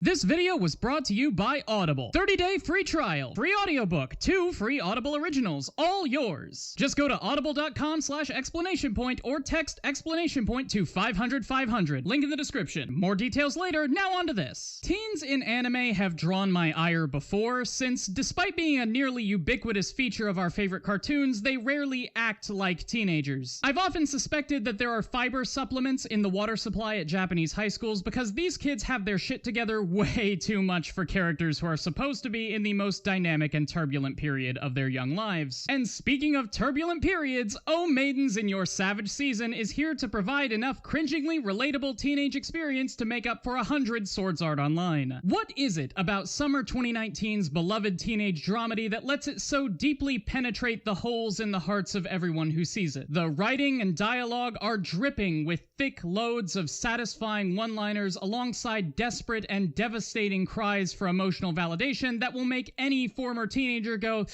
This video was brought to you by Audible. 30-day free trial, free audiobook, 2 free Audible originals, all yours. Just go to audible.com/explanation point or text explanation point to 500-500. Link in the description. More details later. Now on to this. Teens in anime have drawn my ire before, since despite being a nearly ubiquitous feature of our favorite cartoons, they rarely act like teenagers. I've often suspected that there are fiber supplements in the water supply at Japanese high schools because these kids have their shit together way too much for characters who are supposed to be in the most dynamic and turbulent period of their young lives. And speaking of turbulent periods, O Maidens in Your Savage Season is here to provide enough cringingly relatable teenage experience to make up for 100 Swords Art Online. What is it about summer 2019's beloved teenage dramedy that lets it so deeply penetrate the holes in the hearts of everyone who sees it? The writing and dialogue are dripping with thick loads of satisfying one-liners alongside desperate and devastating cries for emotional validation that will make any former teenager go,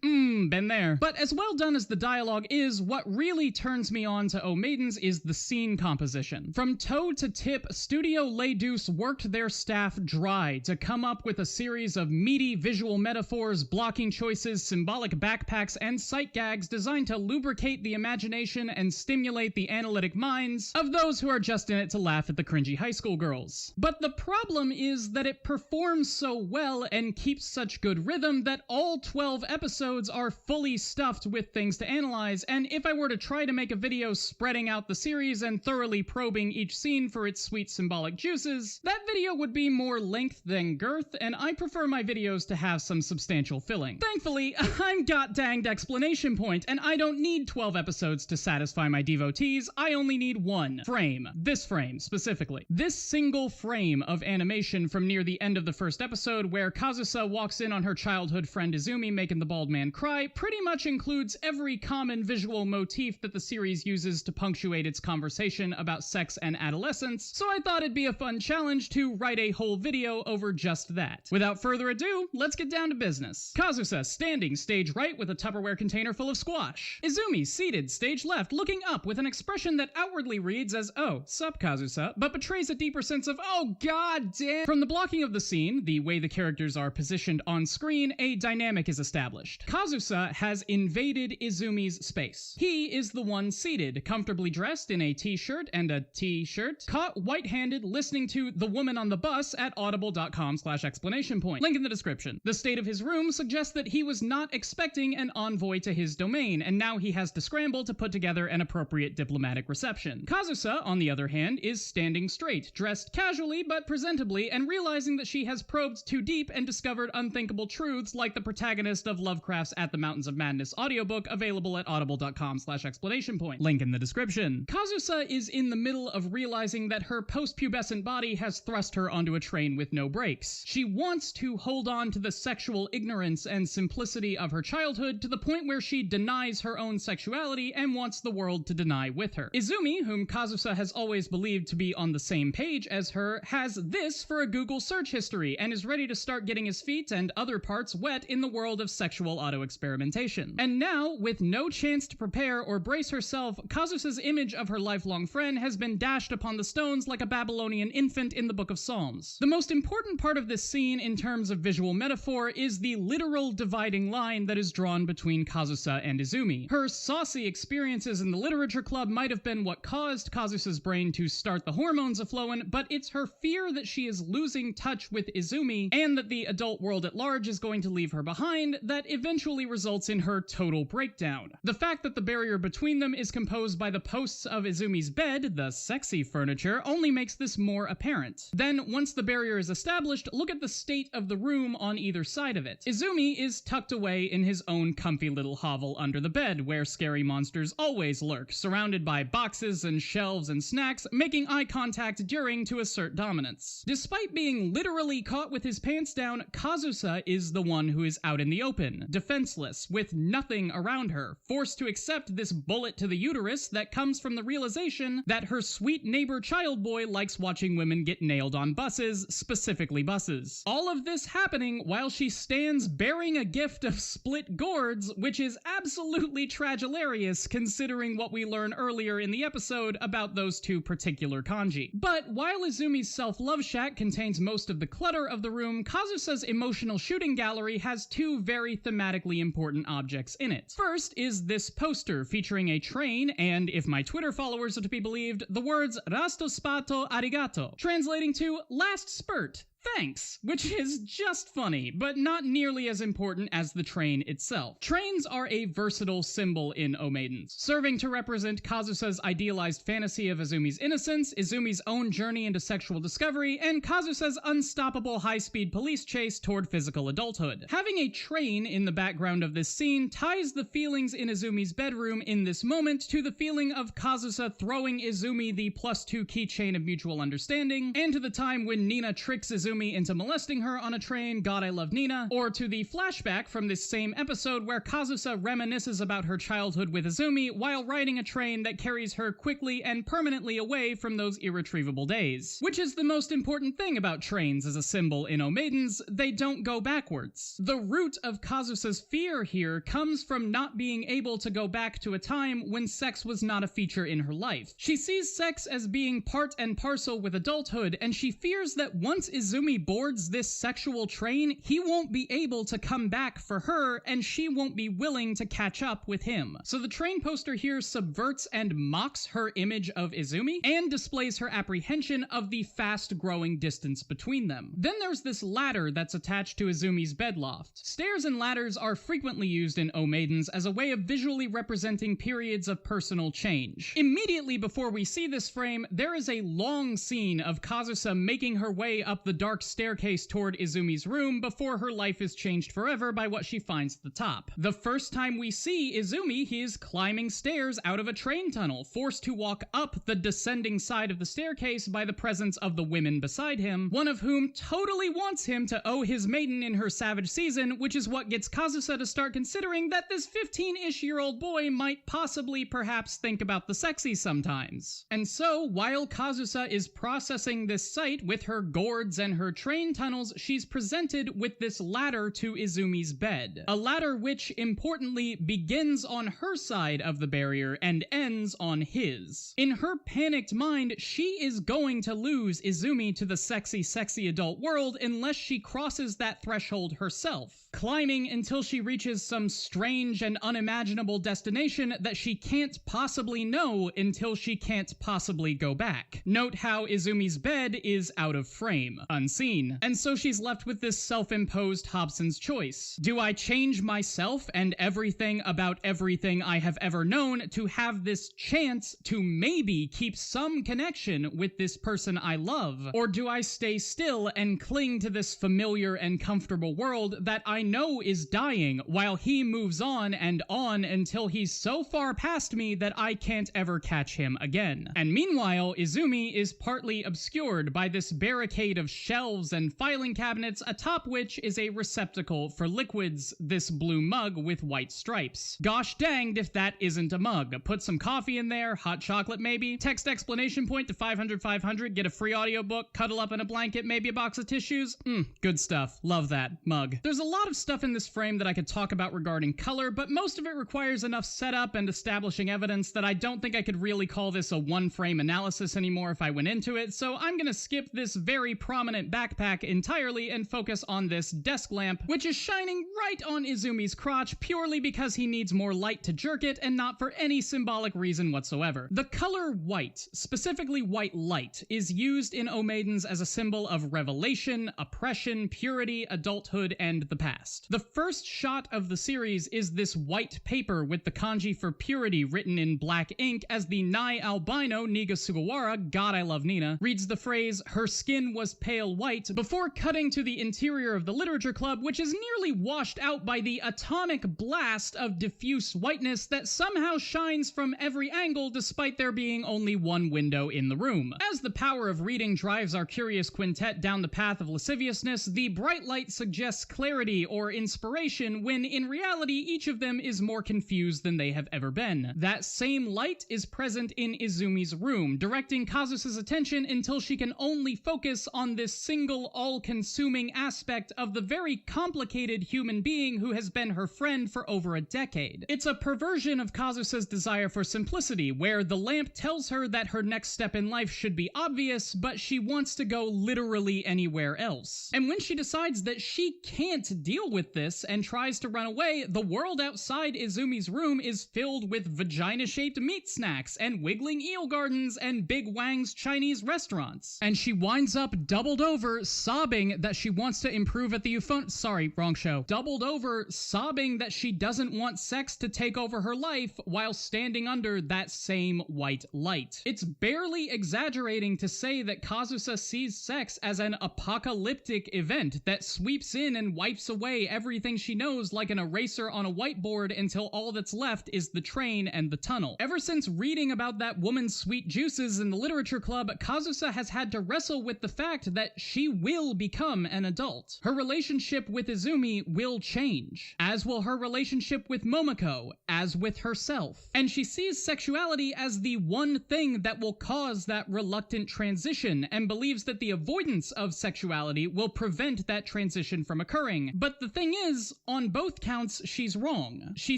been there. But as well done as the dialogue is, what really turns me on to O Maidens is the scene composition. From toe to tip, Studio Les Deuce worked their staff dry to come up with a series of meaty visual metaphors, blocking choices, symbolic backpacks, and sight gags designed to lubricate the imagination and stimulate the analytic minds of those who are just in it to laugh at the cringy high school girls. But the problem is that it performs so well and keeps such good rhythm that all 12 episodes are fully stuffed with things to analyze, and if I were to try to make a video spreading out the series and thoroughly probing each scene for its sweet symbolic juices, that video would be more length than girth, and I prefer my videos to have some substantial filling. Thankfully, I'm god-danged explanation point, and I don't need 12 episodes to satisfy my devotees. I only need one frame. This frame, specifically. This single frame of animation from near the end of the first episode, where Kazusa walks in on her childhood friend Izumi making the bald man cry, pretty much includes every common visual motif that the series uses to punctuate its conversation about sex and adolescence, so I thought it'd be a fun challenge to write a whole video over just that. Without further ado, let's get down to business. Kazusa standing stage right with a Tupperware container full of squash. Izumi seated stage left looking up with an expression that outwardly reads as, "Oh, sup Kazusa," but betrays a deeper sense of, "Oh god damn." From the blocking of the scene, the way the characters are positioned on screen, a dynamic is established. Kazusa has invaded Izumi's space. He is the one seated, comfortably dressed in a t-shirt and a t-shirt, caught white-handed listening to The Woman on the Bus at audible.com/explanation point. Link in the description. The state of his room suggests that he was not expecting an envoy to his domain, and now he has to scramble to put together an appropriate diplomatic reception. Kazusa, on the other hand, is standing straight, dressed casually but presentably, and realizing that she has probed too deep and discovered unthinkable truths like the protagonist of Lovecraft's At the Mountains of Madness audiobook, available at audible.com/explanation point. Link in the description. Kazusa is in the middle of realizing that her post-pubescent body has thrust her onto a train with no brakes. She wants to hold on to the sexual ignorance and simplicity of her childhood to the point where she denies her own sexuality and wants the world to deny with her. Izumi, whom Kazusa has always believed to be on the same page as her, has this for a Google search history and is ready to start getting his feet and other parts wet in the world of sexual auto-experimentation. And now, with no chance to prepare or brace herself, Kazusa's image of her lifelong friend has been dashed upon the stones like a Babylonian infant in the Book of Psalms. The most important part of this scene in terms of visual metaphor is the literal dividing line that is drawn between Kazusa and Izumi. Her saucy experiences in the literature club might have been what caused Kazusa's brain to start the hormones a-flowing, but it's her fear that she is losing touch with Izumi and that the adult world at large is going to leave her behind that eventually results in her total breakdown. The fact that the barrier between them is composed by the posts of Izumi's bed, the sexy furniture, only makes this more apparent. Then, once the barrier is established, look at the state of the room on either side of it. Izumi is tucked away in his own comfy little hovel under the bed, where scary monsters always lurk, surrounded by boxes and shelves and snacks, making eye contact during to assert dominance. Despite being literally caught with his pants down, Kazusa is the one who is out in the open, defenseless, with nothing around her, forced to accept this bullet to the uterus that comes from the realization that her sweet neighbor child boy likes watching women get nailed on buses, specifically buses. All of this happening while she stands bearing a gift of split gourds, which is absolutely tragilarious considering what we learn earlier in the episode about those two particular kanji. But while Izumi's self-love shack contains most of the clutter of the room, Kazusa's emotional shooting gallery has two very thematically important objects in it. First is this poster featuring a train and, if my Twitter followers are to be believed, the words "Rasto spato arigato," translating to "last spurt, thanks," which is just funny, but not nearly as important as the train itself. Trains are a versatile symbol in O Maidens, serving to represent Kazusa's idealized fantasy of Izumi's innocence, Izumi's own journey into sexual discovery, and Kazusa's unstoppable high-speed police chase toward physical adulthood. Having a train in the background of this scene ties the feelings in Izumi's bedroom in this moment to the feeling of Kazusa throwing Izumi the +2 keychain of mutual understanding, and to the time when Nina tricks Izumi into molesting her on a train, God I Love Nina, or to the flashback from this same episode where Kazusa reminisces about her childhood with Izumi while riding a train that carries her quickly and permanently away from those irretrievable days. Which is the most important thing about trains as a symbol in O Maidens: they don't go backwards. The root of Kazusa's fear here comes from not being able to go back to a time when sex was not a feature in her life. She sees sex as being part and parcel with adulthood, and she fears that once Izumi boards this sexual train, he won't be able to come back for her, and she won't be willing to catch up with him. So the train poster here subverts and mocks her image of Izumi, and displays her apprehension of the fast-growing distance between them. Then there's this ladder that's attached to Izumi's bed loft. Stairs and ladders are frequently used in O Maidens as a way of visually representing periods of personal change. Immediately before we see this frame, there is a long scene of Kazusa making her way up the dark staircase toward Izumi's room before her life is changed forever by what she finds at the top. The first time we see Izumi, he is climbing stairs out of a train tunnel, forced to walk up the descending side of the staircase by the presence of the women beside him, one of whom totally wants him to owe his maiden in her savage season, which is what gets Kazusa to start considering that this 15-ish-year-old boy might possibly perhaps think about the sexy sometimes. And so, while Kazusa is processing this sight with her gourds and her train tunnels, she's presented with this ladder to Izumi's bed. A ladder which, importantly, begins on her side of the barrier and ends on his. In her panicked mind, she is going to lose Izumi to the sexy adult world unless she crosses that threshold herself, climbing until she reaches some strange and unimaginable destination that she can't possibly know until she can't possibly go back. Note how Izumi's bed is out of frame, unseen, and so she's left with this self-imposed Hobson's choice. Do I change myself and everything about everything I have ever known to have this chance to maybe keep some connection with this person I love? Or do I stay still and cling to this familiar and comfortable world that I know is dying while he moves on until he's so far past me that I can't ever catch him again? And meanwhile, Izumi is partly obscured by this barricade of shelves and filing cabinets, atop which is a receptacle for liquids, this blue mug with white stripes. Gosh danged if that isn't a mug. Put some coffee in there, hot chocolate maybe, text exclamation point to 500, get a free audiobook, cuddle up in a blanket, maybe a box of tissues. Good stuff. Love that mug. There's a lot of stuff in this frame that I could talk about regarding color, but most of it requires enough setup and establishing evidence that I don't think I could really call this a one-frame analysis anymore if I went into it, so I'm gonna skip this very prominent backpack entirely and focus on this desk lamp, which is shining right on Izumi's crotch purely because he needs more light to jerk it and not for any symbolic reason whatsoever. The color white, specifically white light, is used in O Maidens as a symbol of revelation, oppression, purity, adulthood, and the past. The first shot of the series is this white paper with the kanji for purity written in black ink as the nigh albino Niga Sugawara, God I Love Nina, reads the phrase, "Her skin was pale white," before cutting to the interior of the literature club, which is nearly washed out by the atomic blast of diffuse whiteness that somehow shines from every angle despite there being only one window in the room. As the power of reading drives our curious quintet down the path of lasciviousness, the bright light suggests clarity or inspiration when in reality each of them is more confused than they have ever been. That same light is present in Izumi's room, directing Kazusa's attention until she can only focus on this single, all-consuming aspect of the very complicated human being who has been her friend for over a decade. It's a perversion of Kazusa's desire for simplicity, where the lamp tells her that her next step in life should be obvious, but she wants to go literally anywhere else. And when she decides that she can't deal with this and tries to run away, the world outside Izumi's room is filled with vagina-shaped meat snacks and wiggling eel gardens and Big Wang's Chinese restaurants. And she winds up doubled over, sobbing that she wants to improve at the sorry, wrong show. Doubled over, sobbing that she doesn't want sex to take over her life while standing under that same white light. It's barely exaggerating to say that Kazusa sees sex as an apocalyptic event that sweeps in and wipes away everything she knows like an eraser on a whiteboard until all that's left is the train and the tunnel. Ever since reading about that woman's sweet juices in the literature club, Kazusa has had to wrestle with the fact that she will become an adult. Her relationship with Izumi will change, as will her relationship with Momoko, as with herself. And she sees sexuality as the one thing that will cause that reluctant transition, and believes that the avoidance of sexuality will prevent that transition from occurring. But the thing is, on both counts, she's wrong. She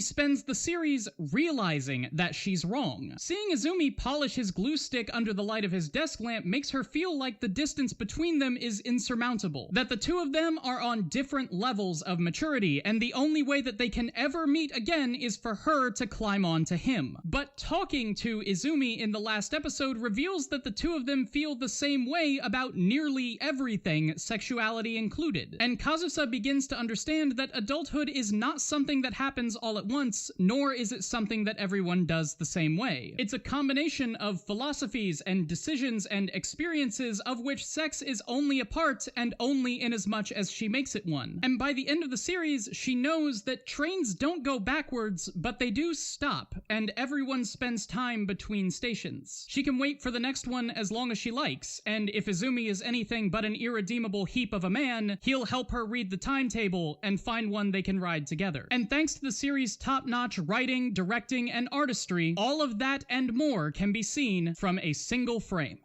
spends the series realizing that she's wrong. Seeing Izumi polish his glue stick under the light of his desk lamp makes her feel like the distance between them is insurmountable, that the two of them are on different levels of maturity, and the only way that they can ever meet again is for her to climb onto him. But talking to Izumi in the last episode reveals that the two of them feel the same way about nearly everything, sexuality included. And Kazusa begins to understand that adulthood is not something that happens all at once, nor is it something that everyone does the same way. It's a combination of philosophies and decisions and experiences of which sex is only a part, and only in as much as she makes it one. And by the end of the series, she knows that trains don't go backwards, but they do stop, and everyone spends time between stations. She can wait for the next one as long as she likes, and if Izumi is anything but an irredeemable heap of a man, he'll help her read the timetable and find one they can ride together. And thanks to the series' top-notch writing, directing, and artistry, all of that and more can be seen from a single frame.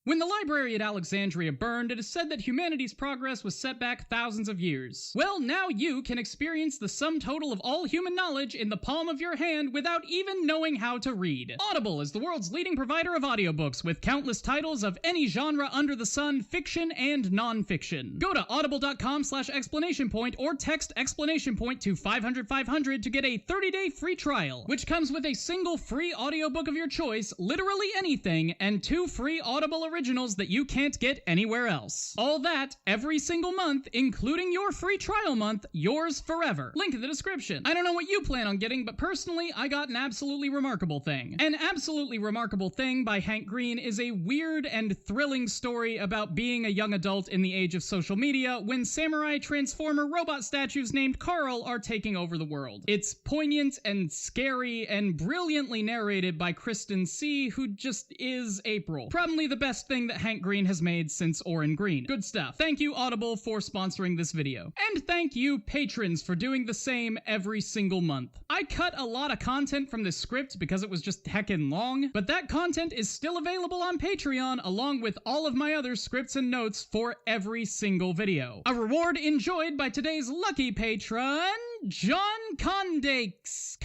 When the library at Alexandria burned, it is said that humanity's progress was set back thousands of years. Well, now you can experience the sum total of all human knowledge in the palm of your hand without even knowing how to read. Audible is the world's leading provider of audiobooks, with countless titles of any genre under the sun, fiction and non-fiction. Go to audible.com/explanation point or text explanation point to 500 to get a 30-day free trial, which comes with a single free audiobook of your choice, literally anything, and 2 free Audible originals that you can't get anywhere else. All that every single month, including your free trial month, yours forever. Link in the description. I don't know what you plan on getting, but personally, I got An Absolutely Remarkable Thing. An Absolutely Remarkable Thing by Hank Green is a weird and thrilling story about being a young adult in the age of social media when samurai transformer robot statues named Carl are taking over the world. It's poignant and scary and brilliantly narrated by Kristen C., who just is April. Probably the best thing that Hank Green has made since Oren Green. Good stuff. Thank you, Audible, for sponsoring this video. And thank you, patrons, for doing the same every single month. I cut a lot of content from this script because it was just heckin' long, but that content is still available on Patreon along with all of my other scripts and notes for every single video. A reward enjoyed by today's lucky patron, John Condakes,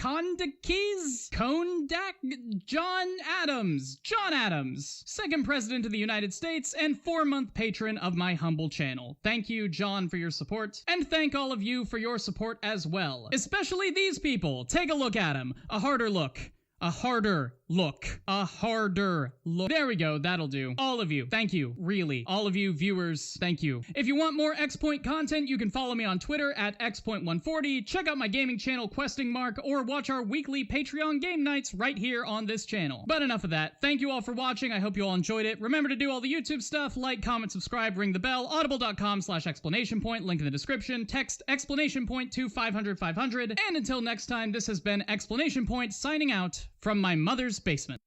John Adams, second president of the United States and 4-month patron of my humble channel. Thank you, John, for your support, and thank all of you for your support as well. Especially these people. Take a look at them. A harder look. A harder look. A harder look. There we go, that'll do. All of you, thank you, really. All of you viewers, thank you. If you want more X-Point content, you can follow me on Twitter at X.140, check out my gaming channel Questing Mark, or watch our weekly Patreon game nights right here on this channel. But enough of that. Thank you all for watching, I hope you all enjoyed it. Remember to do all the YouTube stuff, like, comment, subscribe, ring the bell, audible.com/explanation point, link in the description, text explanation point to 500, and until next time, this has been Explanation Point signing out from my mother's basement.